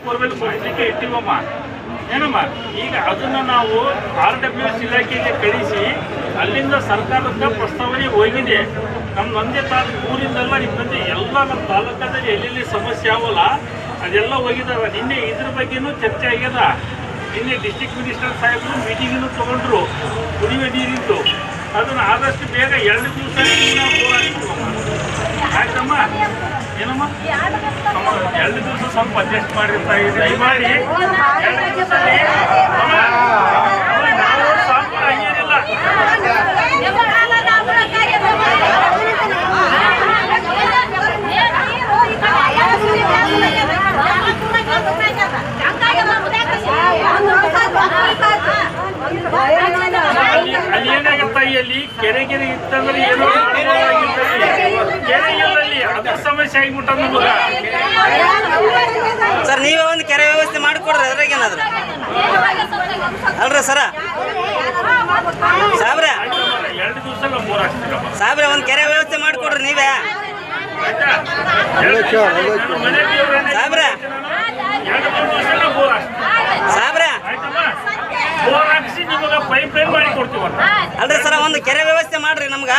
Borewell ಕೊಡಲಿಕ್ಕೆ ಇಟ್ಟಿವಮ್ಮ ಏನಮ್ಮ. ಈಗ ಅದನ್ನು ನಾವು RWS ಇಲಾಖೆಗೆ ಕಳಿಸಿ ಅಲ್ಲಿಂದ ಸರ್ಕಾರದ ಪ್ರಸ್ತಾವನೆ ಹೋಗಿದೆ. ನಮ್ಮ ಒಂದೇ ತಾಲೂಕು ಊರಿಂದಲ್ಲ ನಿಮ್ಮಂತೆ ಎಲ್ಲ ನಮ್ಮ ತಾಲೂಕಲ್ಲಿ ಎಲ್ಲೆಲ್ಲಿ ಸಮಸ್ಯೆ ಆಗೋಲ್ಲ ಅದೆಲ್ಲ ಹೋಗಿದ್ದಾವೆ. ನಿನ್ನೆ ಇದ್ರ ಬಗ್ಗೆನೂ ಚರ್ಚೆ ಆಗ್ಯದ. ನಿನ್ನೆ ಡಿಸ್ಟ್ರಿಕ್ಟ್ ಮಿನಿಸ್ಟರ್ ಸಾಹೇಬರು ಮೀಟಿಂಗನ್ನು ತೊಗೊಂಡ್ರು ಕುಡಿಯುವ ನೀರಿಂದು. ಅದನ್ನು ಆದಷ್ಟು ಬೇಗ 2 ದಿವಸ ಆಯ್ತಮ್ಮ. ಏನಮ್ಮ 2 ದಿವಸ ಸ್ವಲ್ಪ ಅಡ್ಜಸ್ಟ್ ಮಾಡಿರ್ತಾ ಇದೆ ದಯಮಾಡಿ. 2 ದಿವಸದಲ್ಲಿ ನಾವು ಸ್ವಲ್ಪ ಹಂಗೇನಿಲ್ಲ. ಅಲ್ಲಿ ಏನಾಗತ್ತ, ಅಲ್ಲಿ ಕೆರೆ ಇತ್ತಂದ್ರೆ ಏನೋ ಕೆರೆಯಲ್ಲಿ ಅದ್ರ ಸಮಸ್ಯೆ ಆಗಿಬಿಟ್ಟ ನಮಗ. ಸರ್ ನೀವೇ ಒಂದು ಕೆರೆ ವ್ಯವಸ್ಥೆ ಮಾಡಿಕೊಡ್ರಿ ಅದ್ರಾಗೇನಾದ್ರು ಅಲ್ರಿ ಸರ ಸಾಬ್ರೆ. 2 ದಿವಸ 3 ಆಗ್ತೀರಮ್ಮ ಸಾಬ್ರೆ, ಒಂದು ಕೆರೆ ವ್ಯವಸ್ಥೆ ಮಾಡಿಕೊಡ್ರಿ ನೀವೇ ಸಾಬ್ರೆ. 2-3 ದಿವಸ 3 ಆಗ್ತೀವಿ ಸಾಬ್ರೆ. ಆಯ್ತಮ್ಮ. 4 ಹಾಕ್ಸಿ ನಿಮಗೆ ಪೈಪ್ ಲೈನ್ ಮಾಡಿ ಕೊಡ್ತೀವ. ಅಲ್ರಿ ಸರ, ಒಂದು ಕೆರೆ ವ್ಯವಸ್ಥೆ ಮಾಡ್ರಿ ನಮ್ಗ.